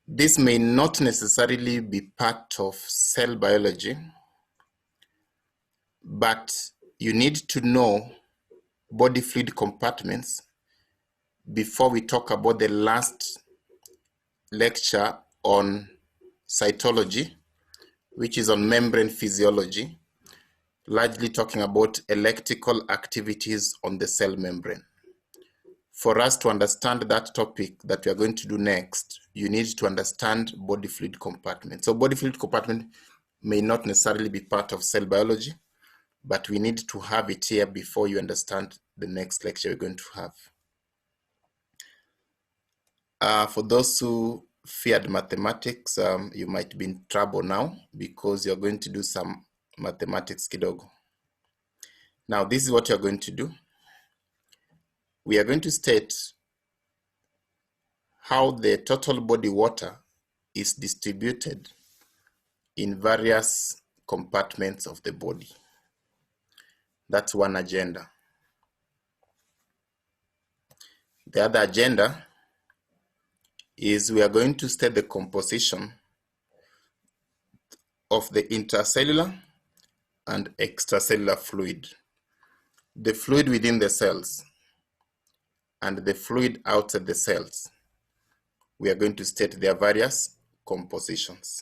This may not necessarily be part of cell biology, but you need to know body fluid compartments before we talk about the last lecture on cytology, which is on membrane physiology, largely talking about electrical activities on the cell membrane. For us to understand that topic that we are going to do next, you need to understand body fluid compartment. So body fluid compartment may not necessarily be part of cell biology, but we need to have it here before you understand the next lecture we're going to have. For those who feared mathematics, you might be in trouble now because you're going to do some mathematics kidogo. Now, this is what you're going to do. We are going to state how the total body water is distributed in various compartments of the body. That's one agenda. The other agenda is we are going to state the composition of the intracellular and extracellular fluid, the fluid within the cells and the fluid outside the cells. We are going to state their various compositions.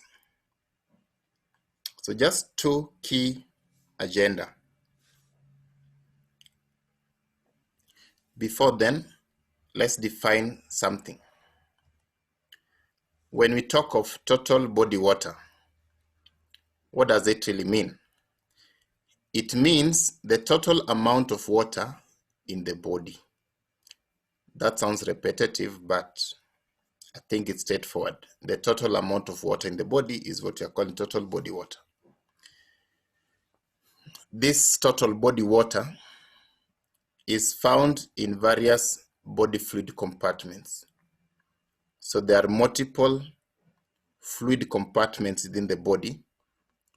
So just two key agenda. Before then, let's define something. When we talk of total body water, what does it really mean? It means the total amount of water in the body. That sounds repetitive, but I think it's straightforward. The total amount of water in the body is what we are calling total body water. This total body water is found in various body fluid compartments. So there are multiple fluid compartments within the body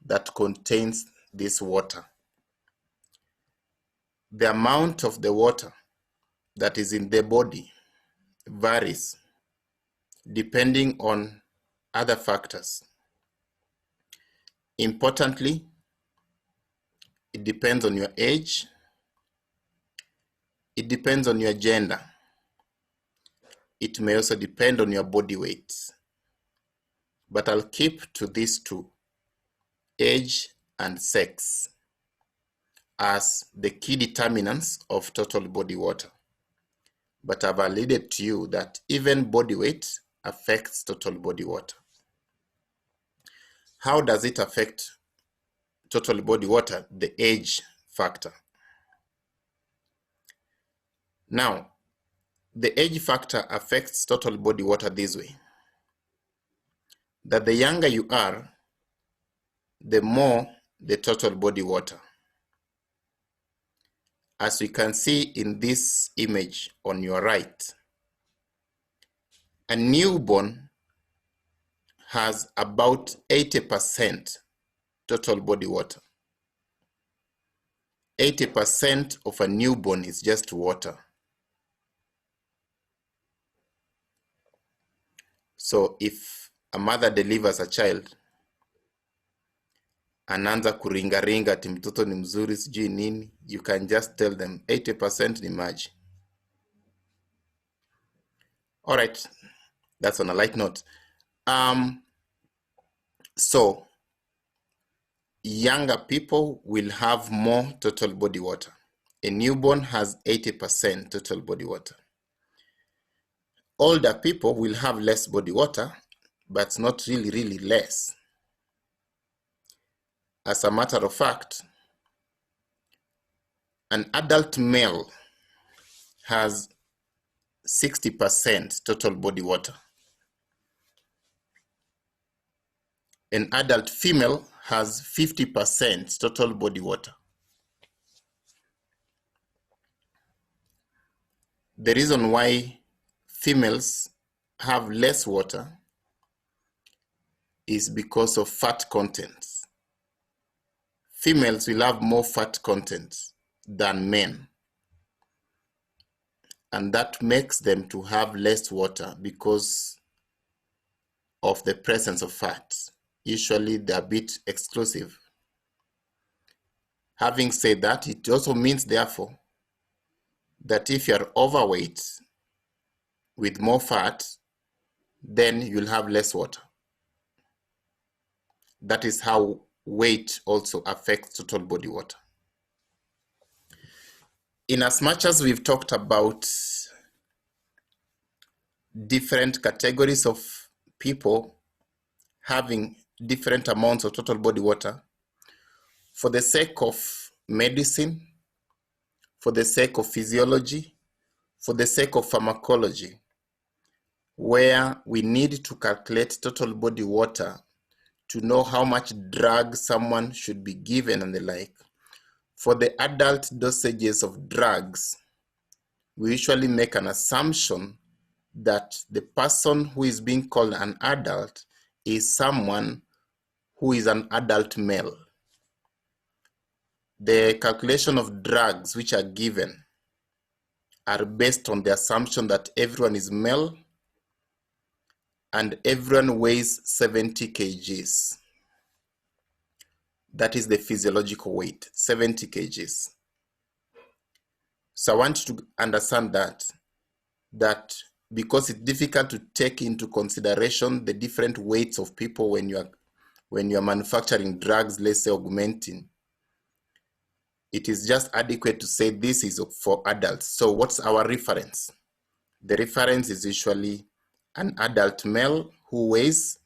that contains this water. The amount of the water that is in the body varies depending on other factors. Importantly, it depends on your age, it depends on your gender, it may also depend on your body weight. But I'll keep to these two, age and sex, as the key determinants of total body water. But I've alluded to you that even body weight affects total body water. How does it affect total body water? The age factor. Now, the age factor affects total body water this way, that the younger you are, the more the total body water. As we can see in this image on your right, a newborn has about 80% total body water. 80% of a newborn is just water. So if a mother delivers a child, anaanza kuringaringa ati mtoto ni mzuri sijui nini, you can just tell them 80% ni maji. All right, that's on a light note. So younger people will have more total body water. A newborn has 80% total body water. Older people will have less body water, but not really less. As a matter of fact, an adult male has 60% total body water. An adult female has 50% total body water. The reason why females have less water is because of fat content. Females will have more fat content than men, and that makes them to have less water because of the presence of fat. Usually they're a bit exclusive. Having said that, it also means, therefore, that if you're overweight with more fat, then you'll have less water. That is how weight also affects total body water. In as much as we've talked about different categories of people having different amounts of total body water, for the sake of medicine, for the sake of physiology, for the sake of pharmacology, where we need to calculate total body water to know how much drug someone should be given and the like, for the adult dosages of drugs, we usually make an assumption that the person who is being called an adult is someone who is an adult male. The calculation of drugs which are given are based on the assumption that everyone is male and everyone weighs 70 kgs. That is the physiological weight, 70 kgs. So I want you to understand that because it's difficult to take into consideration the different weights of people when you're manufacturing drugs, let's say augmentin, it is just adequate to say this is for adults. So what's our reference? The reference is usually an adult male who weighs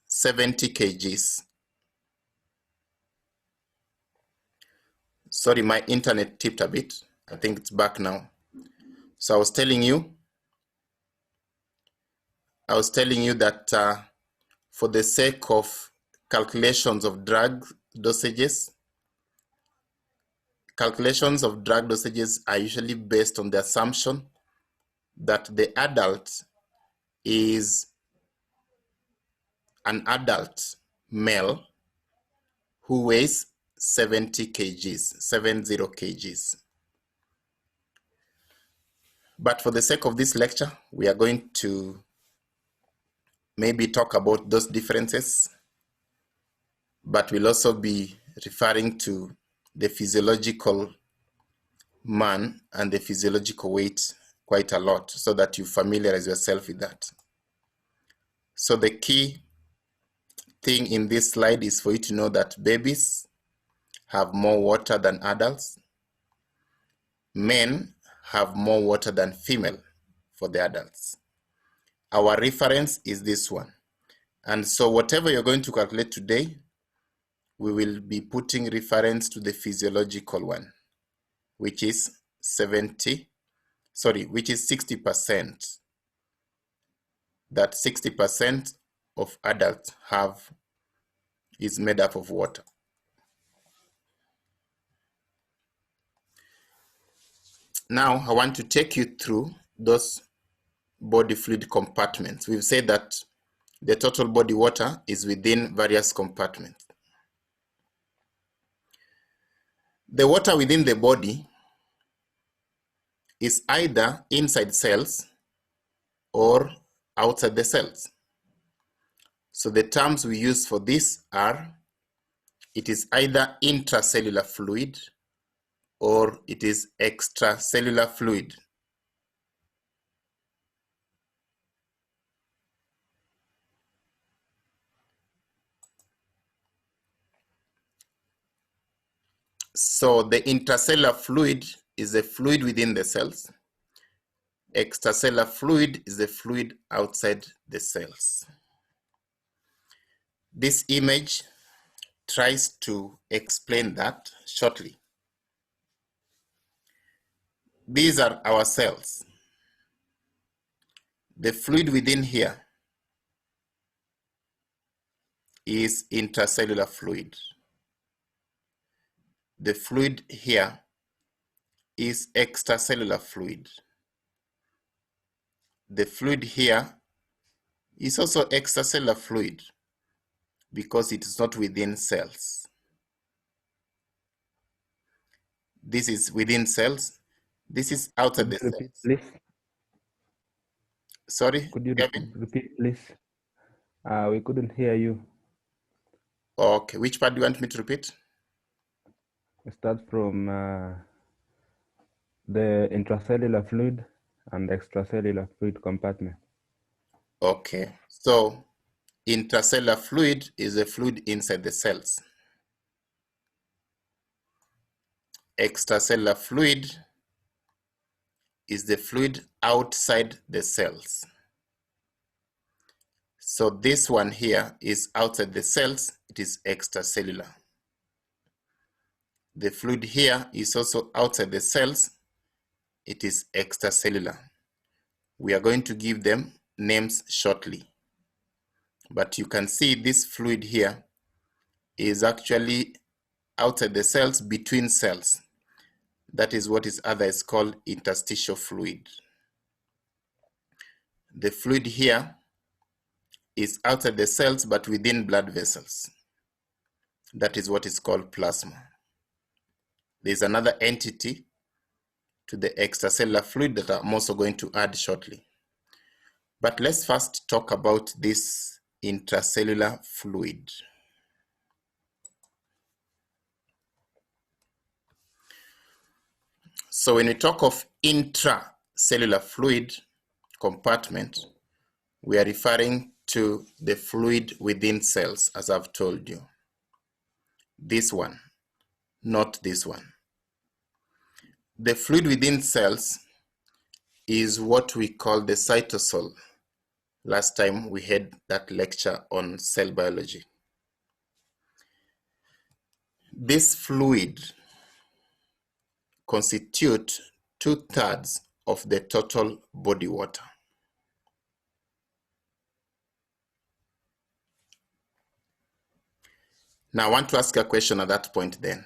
70 kgs. Sorry, my internet tipped a bit. I think it's back now. So I was telling you that for the sake of calculations of drug dosages are usually based on the assumption that the adult is an adult male who weighs 70 kgs, 70 kgs. But for the sake of this lecture, we are going to maybe talk about those differences, but we'll also be referring to the physiological man and the physiological weight quite a lot so that you familiarize yourself with that. So the key thing in this slide is for you to know that babies have more water than adults. Men have more water than female for the adults. Our reference is this one. And so whatever you're going to calculate today, we will be putting reference to the physiological one, which is 60%. That 60% of adults is made up of water. Now, I want to take you through those body fluid compartments. We've said that the total body water is within various compartments. The water within the body is either inside cells or outside the cells. So the terms we use for this are, it is either intracellular fluid or it is extracellular fluid. So the intracellular fluid is a fluid within the cells. Extracellular fluid is a fluid outside the cells. This image tries to explain that shortly. These are our cells. The fluid within here is intracellular fluid. The fluid here is extracellular fluid. The fluid here is also extracellular fluid because it is not within cells. This is within cells. This is outside the cells. Please. Sorry? Could you Kevin? repeat, please? We couldn't hear you. Okay, which part do you want me to repeat? Start from the intracellular fluid and extracellular fluid compartment. Okay, so intracellular fluid is a fluid inside the cells. Extracellular fluid is the fluid outside the cells. So this one here is outside the cells, it is extracellular. The fluid here is also outside the cells, it is extracellular. We are going to give them names shortly. But you can see this fluid here is actually outside the cells, between cells. That is what is otherwise called interstitial fluid. The fluid here is outside the cells but within blood vessels. That is what is called plasma. There's another entity to the extracellular fluid that I'm also going to add shortly. But let's first talk about this intracellular fluid. So when we talk of intracellular fluid compartment, we are referring to the fluid within cells, as I've told you. This one, not this one. The fluid within cells is what we call the cytosol. Last time we had that lecture on cell biology. This fluid constitutes 2/3 of the total body water. Now I want to ask a question at that point then.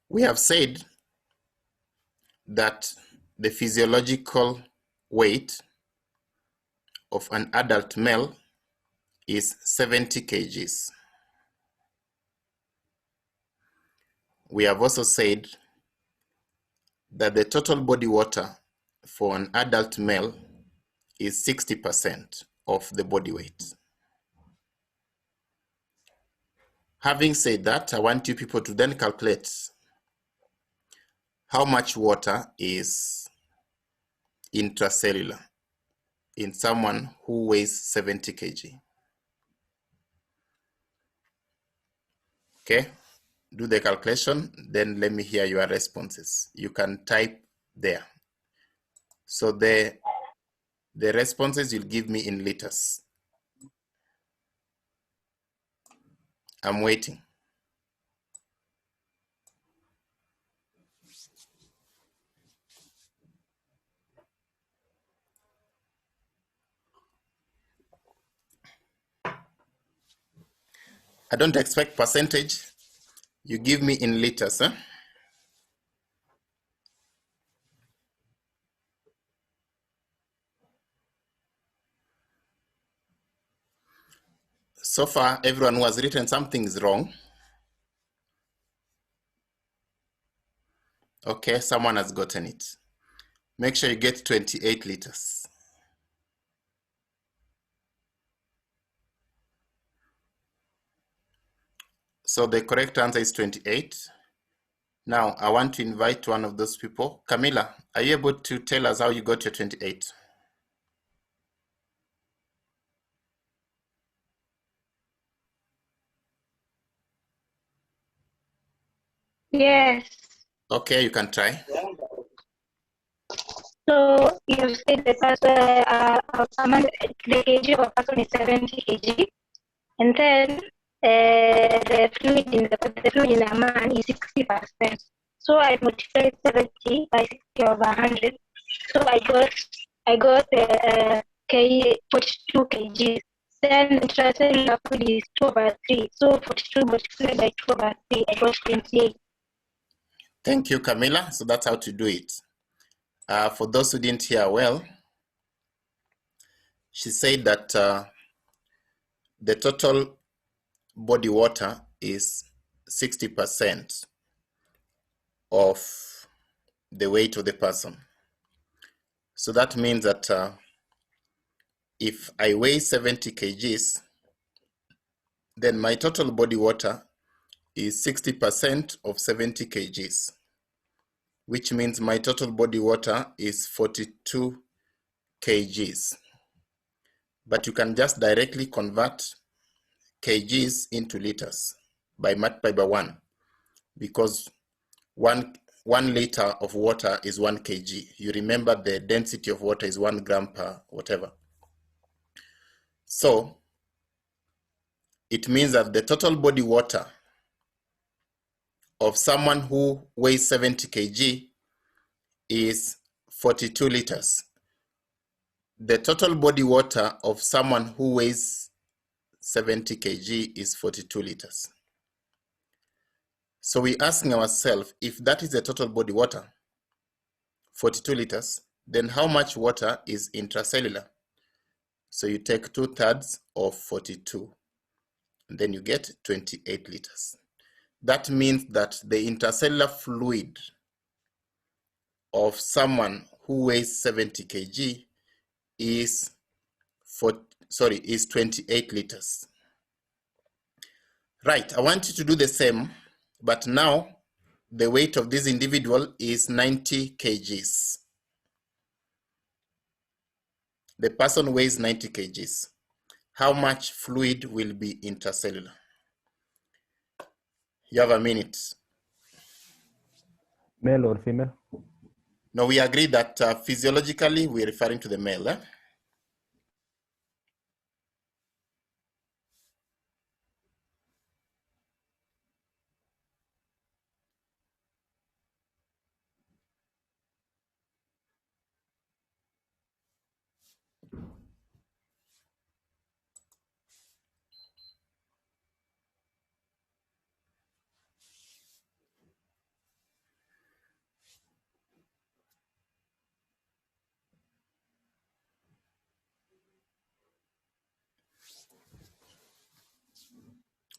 We have said that the physiological weight of an adult male is 70 kgs. We have also said that the total body water for an adult male is 60% of the body weight. Having said that, I want you people to then calculate how much water is intracellular in someone who weighs 70 kg. Okay, do the calculation, then let me hear your responses. You can type there. So the responses you'll give me in liters. I'm waiting. I don't expect percentage. You give me in liters. Huh? So far, everyone who has written something is wrong. Okay, someone has gotten it. Make sure you get 28 liters. So the correct answer is 28. Now, I want to invite one of those people. Camila, are you able to tell us how you got your 28? Yes. Okay, you can try. So you said the kg of a person is 70 kg, and then the fluid in a man is 60%. So I multiplied 70 by 60 over 100. So I got 42 kg. Then intracellular fluid is 2 over 3. So 42 multiplied by 2 over 3, I got 28. Thank you, Camila. So that's how to do it. For those who didn't hear well, she said that the total body water is 60% of the weight of the person. So that means that if I weigh 70 kgs, then my total body water is 60% of 70 kgs, which means my total body water is 42 kgs. But you can just directly convert kgs into liters by multiply by 1, because one liter of water is 1 kg. You remember the density of water is 1 gram per whatever. So it means that the total body water of someone who weighs 70 kg is 42 liters. The total body water of someone who weighs 70 kg is 42 liters. So we're asking ourselves, if that is the total body water, 42 liters, then how much water is intracellular? So you take 2/3 of 42, and then you get 28 liters. That means that the intercellular fluid of someone who weighs 70 kg is 28 liters. Right, I want you to do the same, but now the weight of this individual is 90 kgs. The person weighs 90 kgs. How much fluid will be intercellular? You have a minute. Male or female? Now we agree that physiologically we're referring to the male. Eh?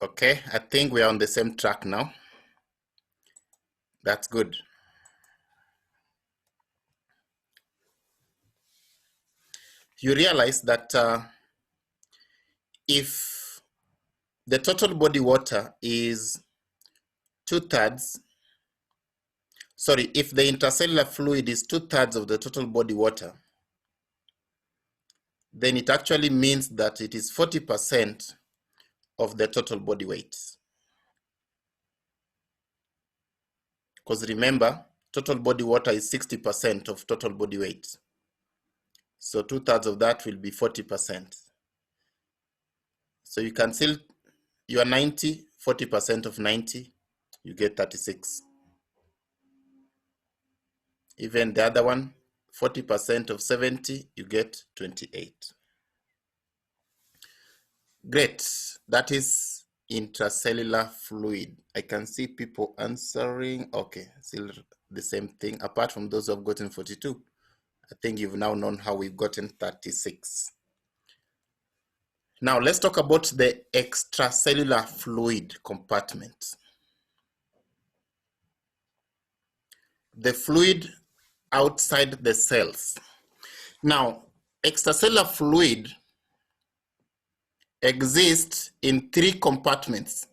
Okay, I think we are on the same track now. That's good. You realize that if the total body water is 2/3, if the intercellular fluid is 2/3 of the total body water, then it actually means that it is 40% of the total body weight. Because remember, total body water is 60% of total body weight. So 2/3 of that will be 40%. So you can still, you are 90, 40% of 90, you get 36. Even the other one, 40% of 70, you get 28. Great, that is intracellular fluid. I can see people answering. Okay, still the same thing, apart from those who have gotten 42. I think you've now known how we've gotten 36. Now let's talk about the extracellular fluid compartment. The fluid outside the cells. Now, extracellular fluid exists in 3 compartments.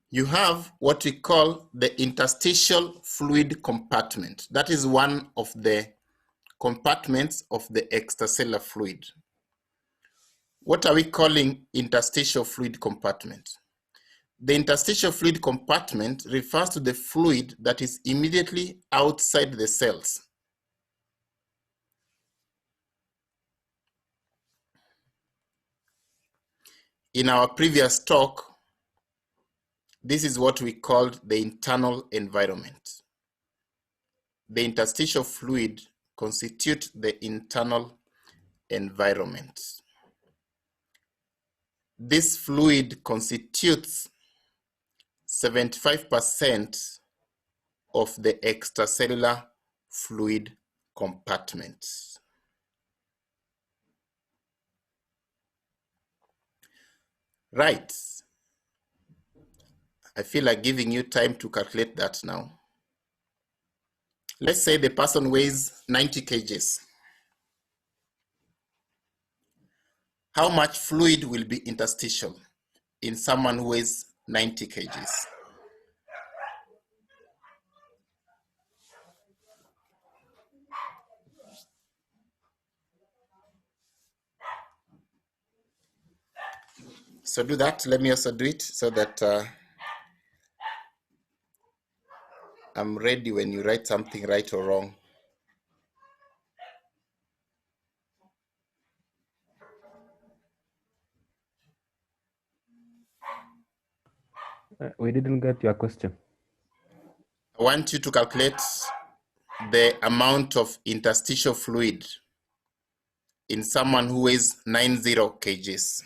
You have what we call the interstitial fluid compartment. That is one of the compartments of the extracellular fluid. What are we calling interstitial fluid compartment? The interstitial fluid compartment refers to the fluid that is immediately outside the cells. In our previous talk, this is what we called the internal environment. The interstitial fluid constitutes the internal environment. This fluid constitutes 75% of the extracellular fluid compartment. Right. I feel like giving you time to calculate that now. Let's say the person weighs 90 kgs. How much fluid will be interstitial in someone who weighs 90 kgs? So do that. Let me also do it so that I'm ready when you write something right or wrong. We didn't get your question. I want you to calculate the amount of interstitial fluid in someone who weighs 90 kgs.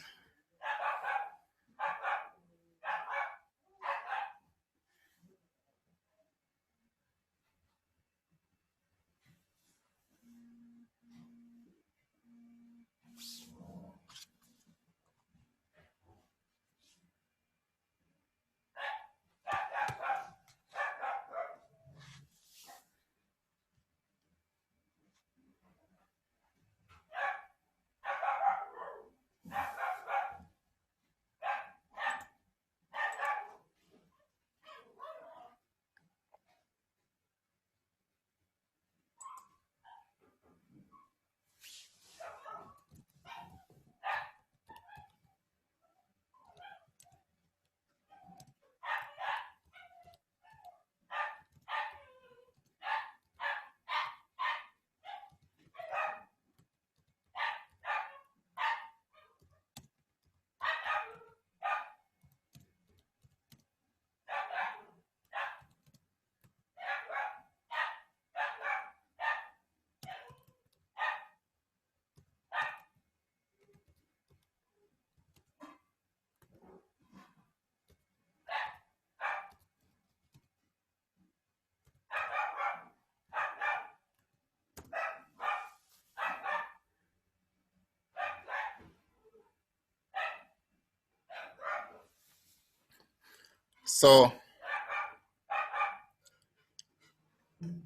So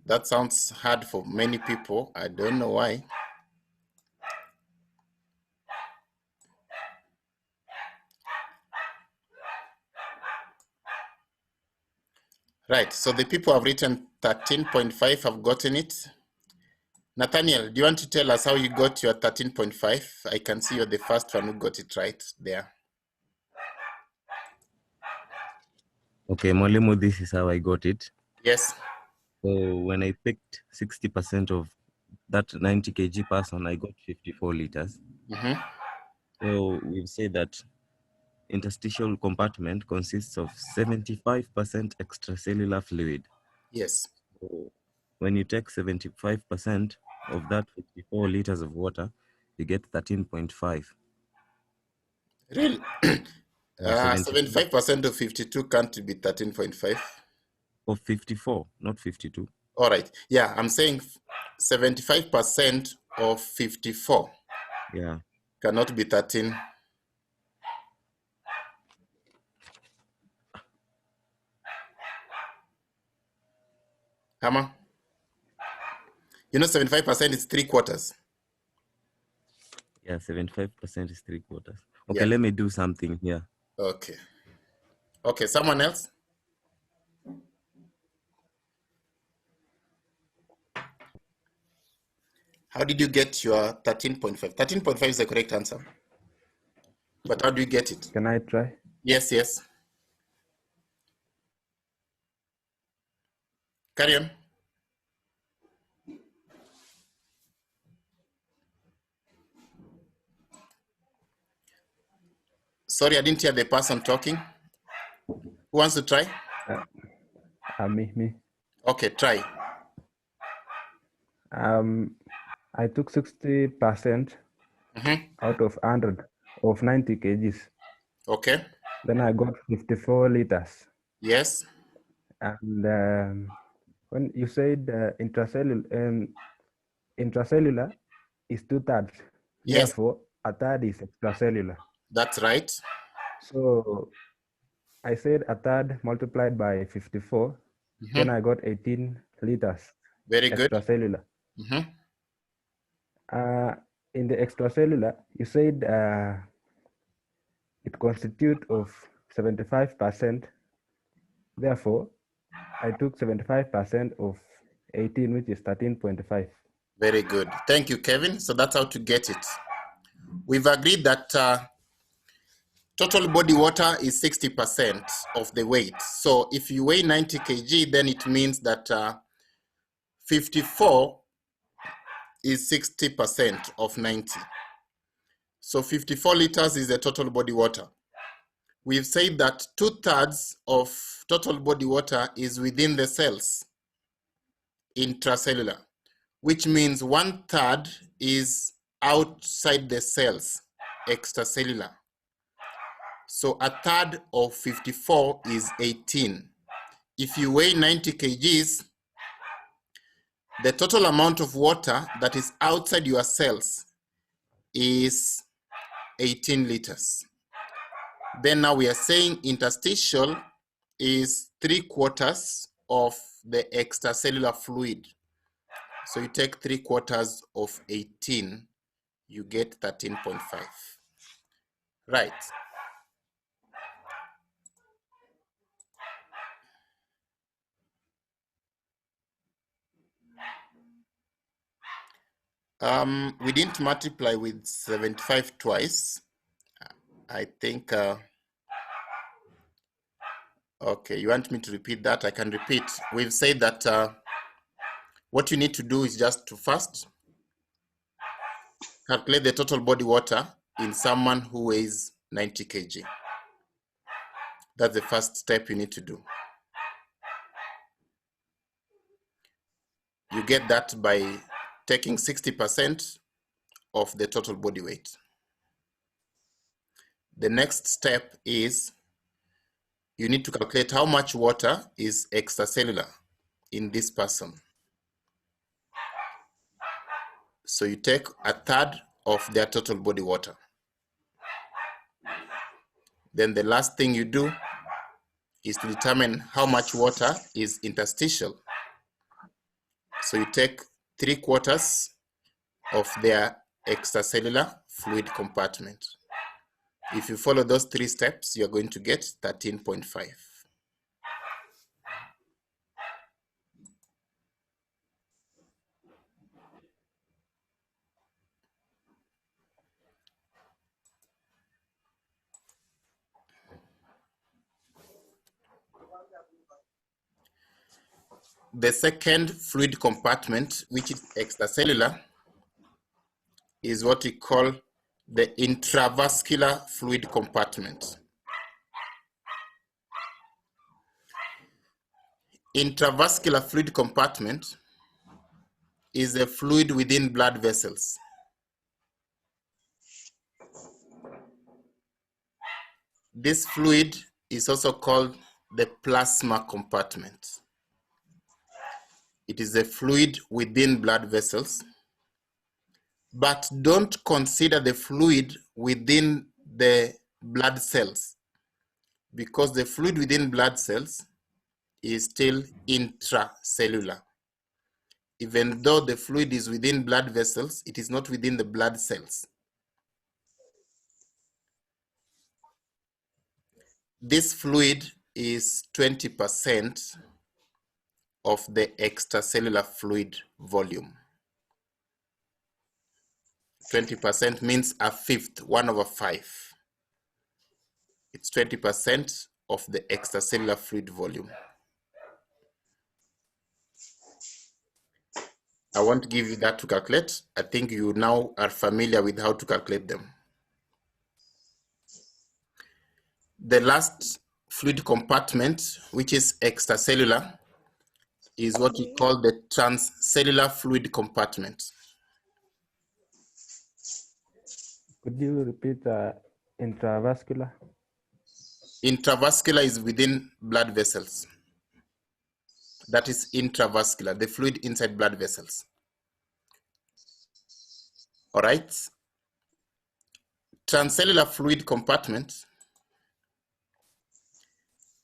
that sounds hard for many people. I don't know why. Right, so the people have written 13.5 have gotten it. Nathaniel, do you want to tell us how you got your 13.5? I can see you're the first one who got it right there. Okay, Mwalimu, this is how I got it. Yes. So when I picked 60% of that 90 kg person, I got 54 liters. Mm-hmm. So we've said that interstitial compartment consists of 75% extracellular fluid. Yes. So when you take 75% of that 54 liters of water, you get 13.5. Really? 75% of 52 can't be 13.5. Of 54, not 52. All right. Yeah, I'm saying 75% of 54 Yeah. cannot be 13. Hammer? You know 75% is 3/4. Yeah, 75% is 3/4. Okay, Yeah. let me do something here. Okay. Okay, someone else? How did you get your 13.5? 13.5 is the correct answer. But how do you get it? Can I try? Yes, yes. Carry on. Sorry, I didn't hear the person talking. Who wants to try? Me. Okay, try. I took 60% out of 100 of 90 kgs. Okay. Then I got 54 liters. Yes. And when you said intracellular is 2/3. Yes. Therefore, a third is extracellular. That's right. So I said a third multiplied by 54. Then I got 18 liters. Very good. Extracellular. in the extracellular, you said it constitutes of 75%. Therefore, I took 75% of 18, which is 13.5. Very good. Thank you, Kevin. So that's how to get it. We've agreed that total body water is 60% of the weight. So if you weigh 90 kg, then it means that 54 is 60% of 90. So 54 liters is the total body water. We've said that 2/3 of total body water is within the cells, intracellular, which means 1/3 is outside the cells, extracellular. So 1/3 of 54 is 18. If you weigh 90 kgs, the total amount of water that is outside your cells is 18 liters. Then now we are saying interstitial is 3/4 of the extracellular fluid. So you take 3/4 of 18, you get 13.5. Right. We didn't multiply with 75 twice. I think, okay, you want me to repeat that? I can repeat. We've said that what you need to do is just to first calculate the total body water in someone who weighs 90 kg. That's the first step you need to do. You get that by taking 60% of the total body weight. The next step is you need to calculate how much water is extracellular in this person. So you take 1/3 of their total body water. Then the last thing you do is to determine how much water is interstitial. So you take 3/4 of their extracellular fluid compartment. If you follow those 3 steps, you're going to get 13.5. The second fluid compartment, which is extracellular, is what we call the intravascular fluid compartment. Intravascular fluid compartment is a fluid within blood vessels. This fluid is also called the plasma compartment. It is a fluid within blood vessels, but don't consider the fluid within the blood cells, because the fluid within blood cells is still intracellular. Even though the fluid is within blood vessels, it is not within the blood cells. This fluid is 20% of the extracellular fluid volume. 20% means 1/5, 1/5. It's 20% of the extracellular fluid volume. I won't give you that to calculate. I think you now are familiar with how to calculate them. The last fluid compartment, which is extracellular, is what we call the transcellular fluid compartment. Could you repeat intravascular? Intravascular is within blood vessels. That is intravascular, the fluid inside blood vessels. All right. Transcellular fluid compartment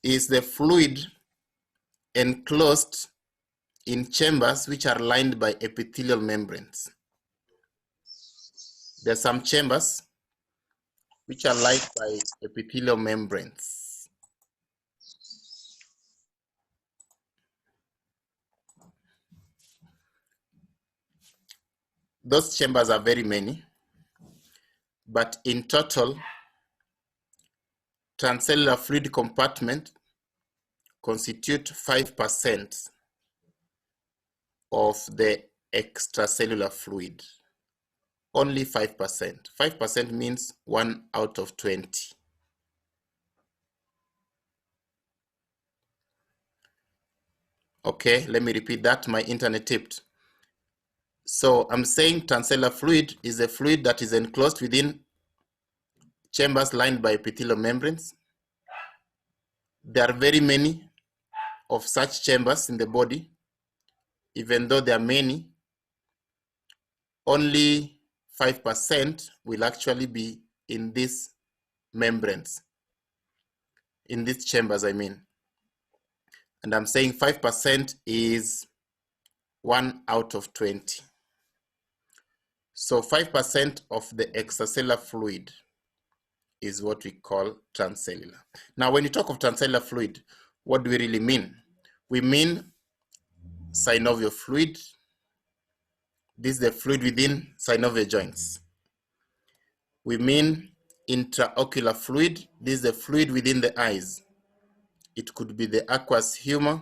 is the fluid enclosed in chambers which are lined by epithelial membranes. There are some chambers which are lined by epithelial membranes. Those chambers are very many, but in total, transcellular fluid compartment constitute 5% of the extracellular fluid. Only 5%. 5% means 1 out of 20. Okay, let me repeat that. My internet tipped. So I'm saying transcellular fluid is a fluid that is enclosed within chambers lined by epithelial membranes. There are very many of such chambers in the body. Even though there are many, only 5% will actually be in these membranes, in these chambers, I mean. And I'm saying 5% is 1 out of 20. So 5% of the extracellular fluid is what we call transcellular. Now, when you talk of transcellular fluid, what do we really mean? We mean synovial fluid. This is the fluid within synovial joints. We mean intraocular fluid. This is the fluid within the eyes. It could be the aqueous humor.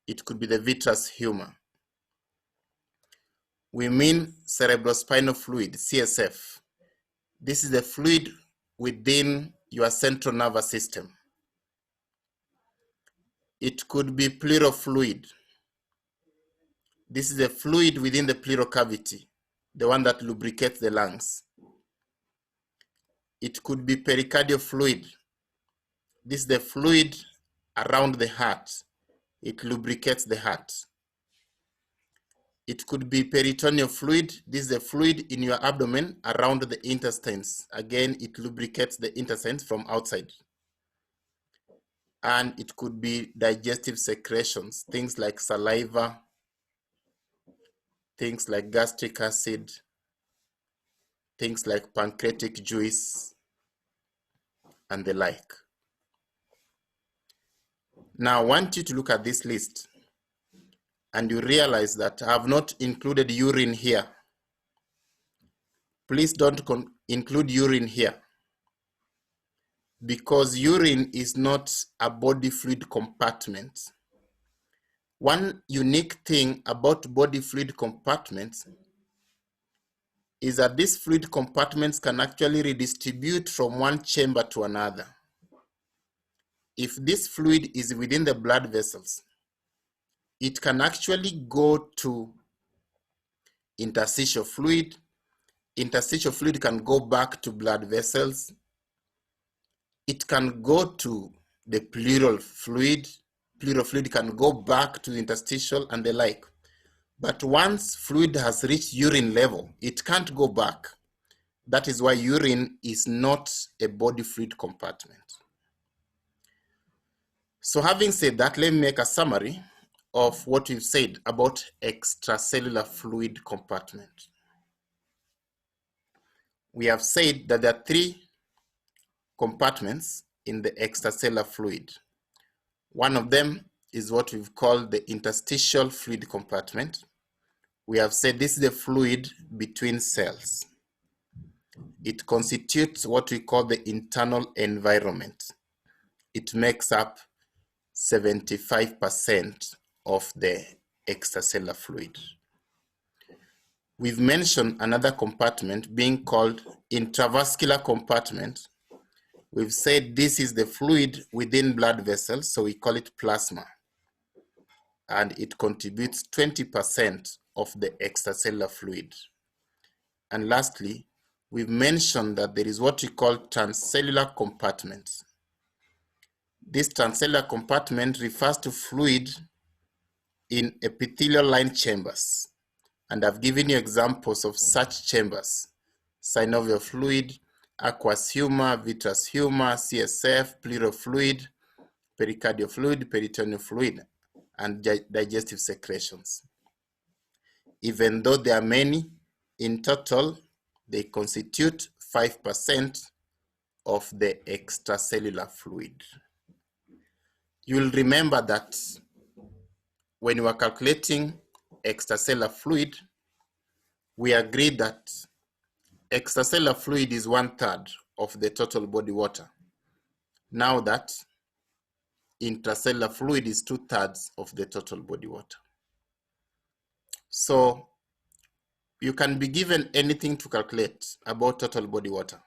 It could be the vitreous humor. We mean cerebrospinal fluid, CSF. This is the fluid within your central nervous system. It could be pleural fluid. This is the fluid within the pleural cavity, the one that lubricates the lungs. It could be pericardial fluid. This is the fluid around the heart. It lubricates the heart. It could be peritoneal fluid. This is the fluid in your abdomen around the intestines. Again, it lubricates the intestines from outside. And it could be digestive secretions, things like saliva, things like gastric acid, things like pancreatic juice, and the like. Now, I want you to look at this list, and you realize that I have not included urine here. Please don't include urine here, because urine is not a body fluid compartment. One unique thing about body fluid compartments is that these fluid compartments can actually redistribute from one chamber to another. If this fluid is within the blood vessels, it can actually go to interstitial fluid. Interstitial fluid can go back to blood vessels. It can go to the pleural fluid. Pleural fluid can go back to the interstitial and the like. But once fluid has reached urine level, it can't go back. That is why urine is not a body fluid compartment. So having said that, let me make a summary of what we've said about extracellular fluid compartment. We have said that there are 3 compartments in the extracellular fluid. One of them is what we've called the interstitial fluid compartment. We have said this is the fluid between cells. It constitutes what we call the internal environment. It makes up 75% of the extracellular fluid. We've mentioned another compartment being called intravascular compartment. We've said this is the fluid within blood vessels, so we call it plasma. And it contributes 20% of the extracellular fluid. And lastly, we've mentioned that there is what we call transcellular compartments. This transcellular compartment refers to fluid in epithelial-lined chambers. And I've given you examples of such chambers: synovial fluid, aqueous humor, vitreous humor, CSF, pleural fluid, pericardial fluid, peritoneal fluid, and digestive secretions. Even though there are many, in total, They constitute 5% of the extracellular fluid. You'll remember that when we are calculating extracellular fluid, we agreed that extracellular fluid is 1/3 of the total body water. Now that intracellular fluid is 2/3 of the total body water. So you can be given anything to calculate about total body water.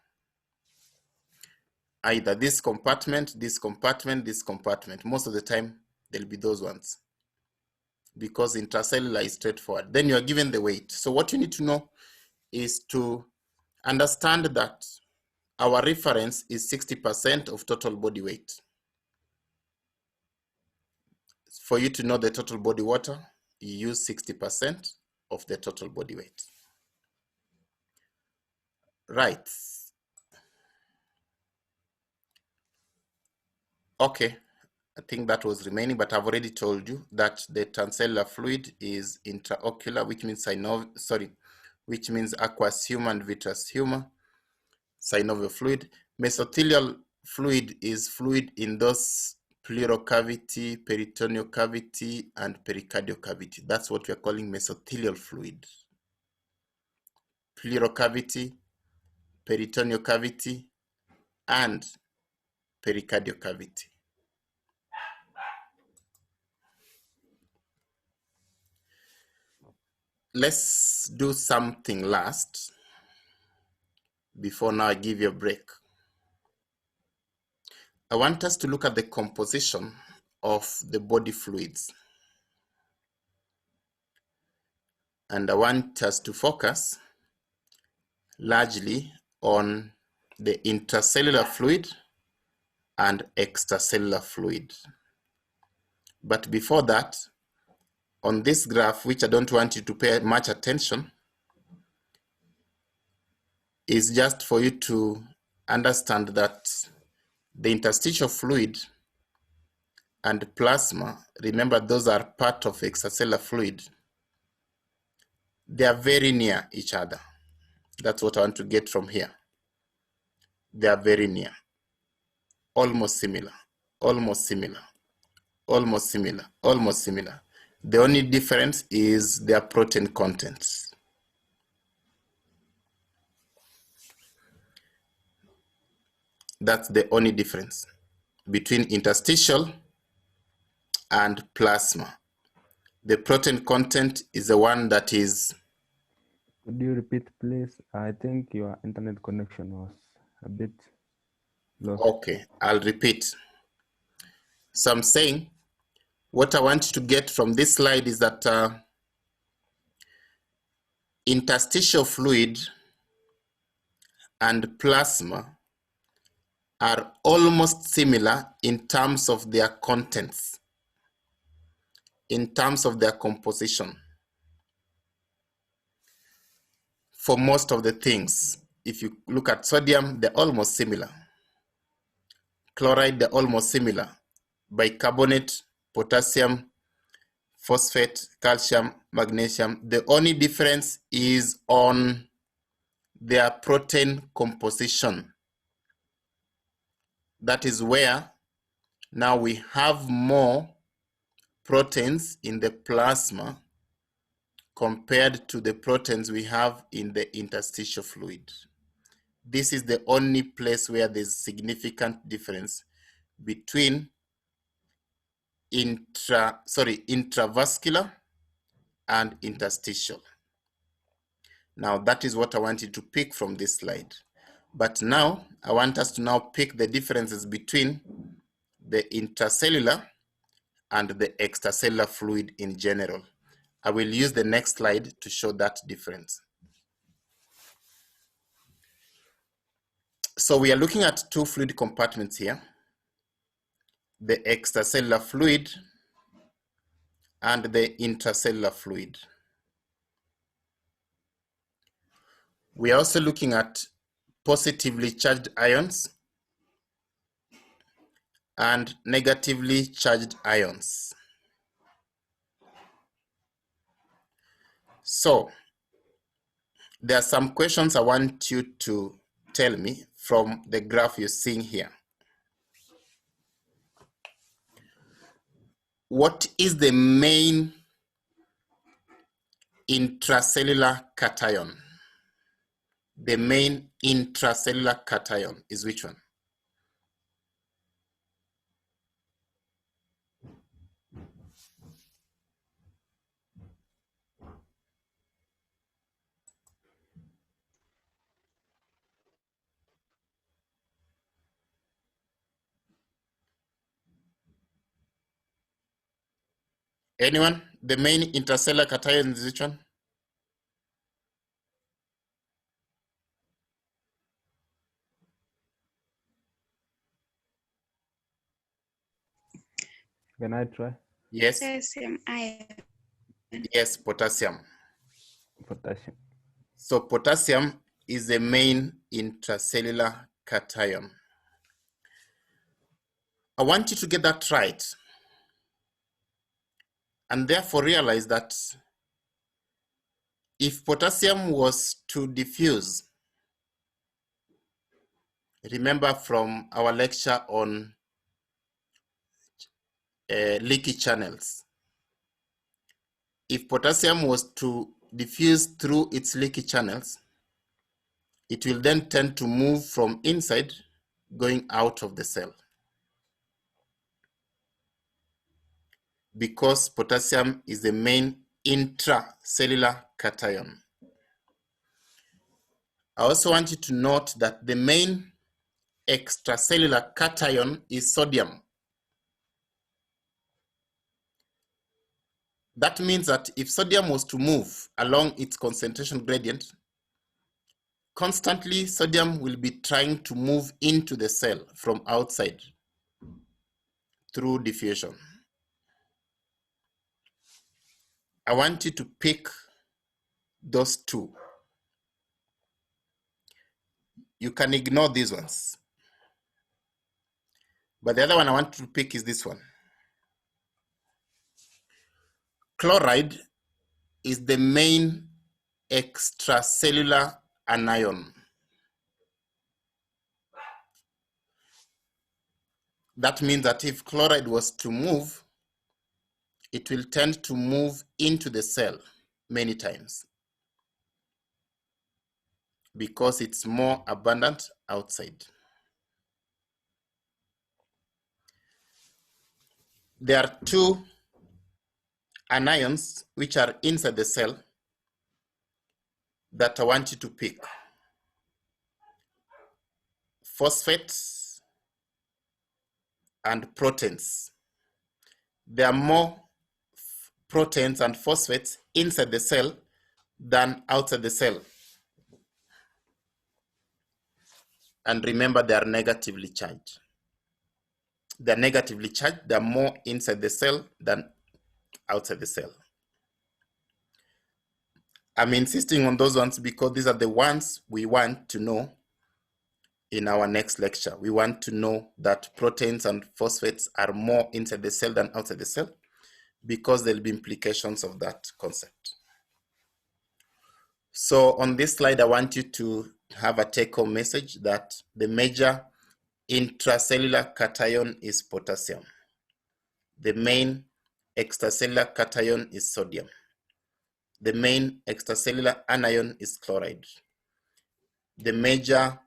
Either this compartment, this compartment, this compartment. Most of the time, there'll be those ones, because intracellular is straightforward. Then you are given the weight. So what you need to know is to understand that our reference is 60% of total body weight. For you to know the total body water, you use 60% of the total body weight. Right. Okay, I think that was remaining, but I've already told you that the transcellular fluid is intraocular, which means which means aqueous humor and vitreous humor, synovial fluid. Mesothelial fluid is fluid in those pleural cavity, peritoneal cavity, and pericardial cavity. That's what we are calling mesothelial fluid. Pleural cavity, peritoneal cavity, and pericardial cavity. Let's do something last before now I give you a break. I want us to look at the composition of the body fluids. And I want us to focus largely on the intracellular fluid and extracellular fluid. But before that, on this graph, which I don't want you to pay much attention, is just for you to understand that the interstitial fluid and plasma, remember those are part of extracellular fluid, they are very near each other. That's what I want to get from here. They are very near, almost similar, almost similar, almost similar, almost similar. The only difference is their protein contents. That's the only difference between interstitial and plasma. The protein content is the one that is... Could you repeat, please? I think your internet connection was a bit low. Okay, I'll repeat. So I'm saying, what I want you to get from this slide is that interstitial fluid and plasma are almost similar in terms of their contents, in terms of their composition. For most of the things, if you look at sodium, they're almost similar. Chloride, they're almost similar. Bicarbonate, potassium, phosphate, calcium, magnesium. The only difference is on their protein composition. That is where now we have more proteins in the plasma compared to the proteins we have in the interstitial fluid. This is the only place where there's significant difference between intravascular and interstitial. Now that is what I want you to pick from this slide. But now I want us to now pick the differences between the intracellular and the extracellular fluid in general. I will use the next slide to show that difference. So we are looking at two fluid compartments here, the extracellular fluid and the intracellular fluid. We are also looking at positively charged ions and negatively charged ions. So There are some questions I want you to tell me from the graph you're seeing here. What is the main intracellular cation? The main intracellular cation is which one? Anyone? The main intercellular cation is which one? Can I try? Yes. Potassium ion. Yes, potassium. Potassium. So potassium is the main intracellular cation. I want you to get that right, and therefore realize that if potassium was to diffuse, remember from our lecture on leaky channels, if potassium was to diffuse through its leaky channels, it will then tend to move from inside going out of the cell, because potassium is the main intracellular cation. I also want you to note that the main extracellular cation is sodium. That means that if sodium was to move along its concentration gradient, constantly sodium will be trying to move into the cell from outside through diffusion. I want you to pick those two. You can ignore these ones, but the other one I want to pick is this one. Chloride is the main extracellular anion. That means that if chloride was to move, it will tend to move into the cell many times because it's more abundant outside. There are two anions which are inside the cell that I want you to pick. Phosphates and proteins. There are more proteins and phosphates inside the cell than outside the cell. And remember, they are negatively charged. They're negatively charged. They're more inside the cell than outside the cell. I'm insisting on those ones because these are the ones we want to know in our next lecture. We want to know that proteins and phosphates are more inside the cell than outside the cell because there'll be implications of that concept. So on this slide, I want you to have a take-home message that the major intracellular cation is potassium. The main extracellular cation is sodium. The main extracellular anion is chloride. The major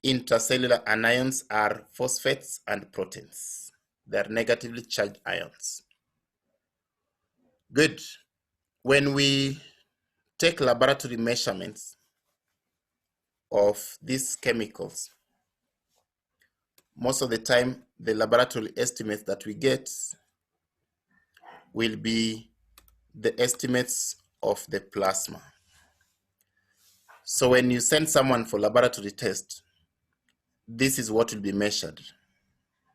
intracellular anions are phosphates and proteins. They are negatively charged ions. Good. When we take laboratory measurements of these chemicals, most of the time the laboratory estimates that we get will be the estimates of the plasma. So when you send someone for laboratory test, this is what will be measured.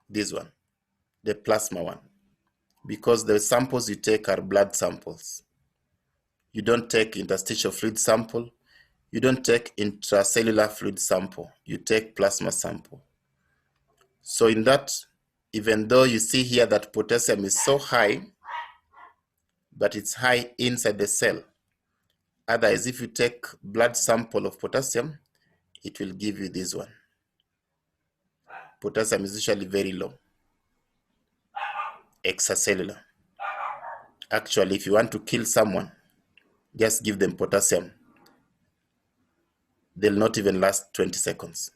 This one, the plasma one, because the samples you take are blood samples. You don't take interstitial fluid sample. You don't take intracellular fluid sample. You take plasma sample. So in that, even though you see here that potassium is so high, but it's high inside the cell, Otherwise, if you take blood sample of potassium, it will give you this one. Potassium is usually very low. Extracellular. Actually, if you want to kill someone, just give them potassium. They'll not even last 20 seconds.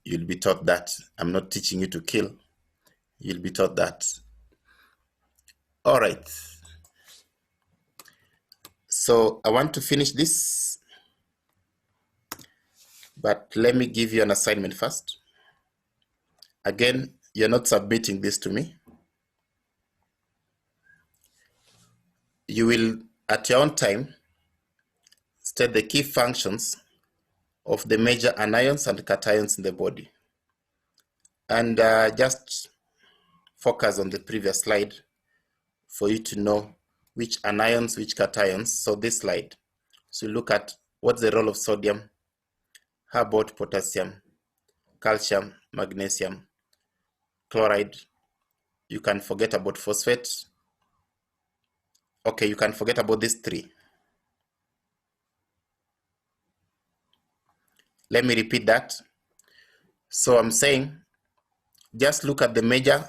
You'll be taught that. I'm not teaching you to kill. You'll be taught that. All right. So I want to finish this, but let me give you an assignment first. Again, you're not submitting this to me. You will, at your own time, state the key functions of the major anions and cations in the body. And just focus on the previous slide for you to know which anions, which cations. So this slide. So look at what's the role of sodium, how about potassium, calcium, magnesium, chloride. You can forget about phosphate. Okay, you can forget about these three. Let me repeat that. So I'm saying, just look at the major,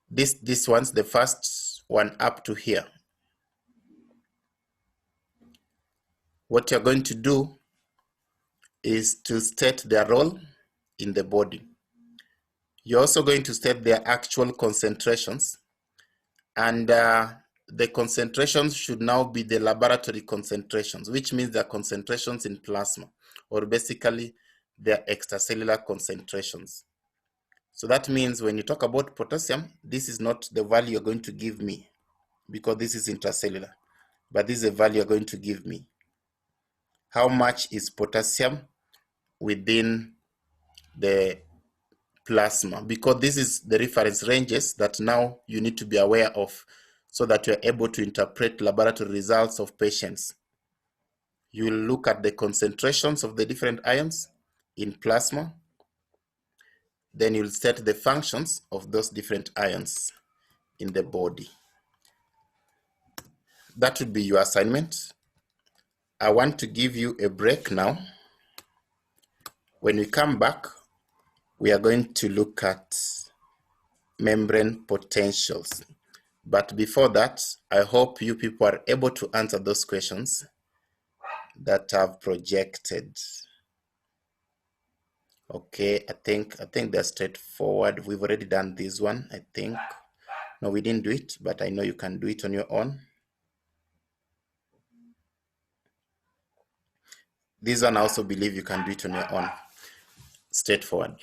this one's the first one up to here. What you're going to do is to state their role in the body. You're also going to state their actual concentrations, and the concentrations should now be the laboratory concentrations, which means they're concentrations in plasma, or basically they're extracellular concentrations. So that means when you talk about potassium, this is not the value you're going to give me, because this is intracellular, but this is the value you're going to give me. How much is potassium within the plasma? Because this is the reference ranges that now you need to be aware of, so that you're able to interpret laboratory results of patients. You will look at the concentrations of the different ions in plasma. Then you'll set the functions of those different ions in the body. That would be your assignment. I want to give you a break now. When we come back, we are going to look at membrane potentials. But before that, I hope you people are able to answer those questions that I've projected. Okay, I think they're straightforward. We've already done this one, I think. No, we didn't do it, but I know you can do it on your own. This one I also believe you can do it on your own. Straightforward.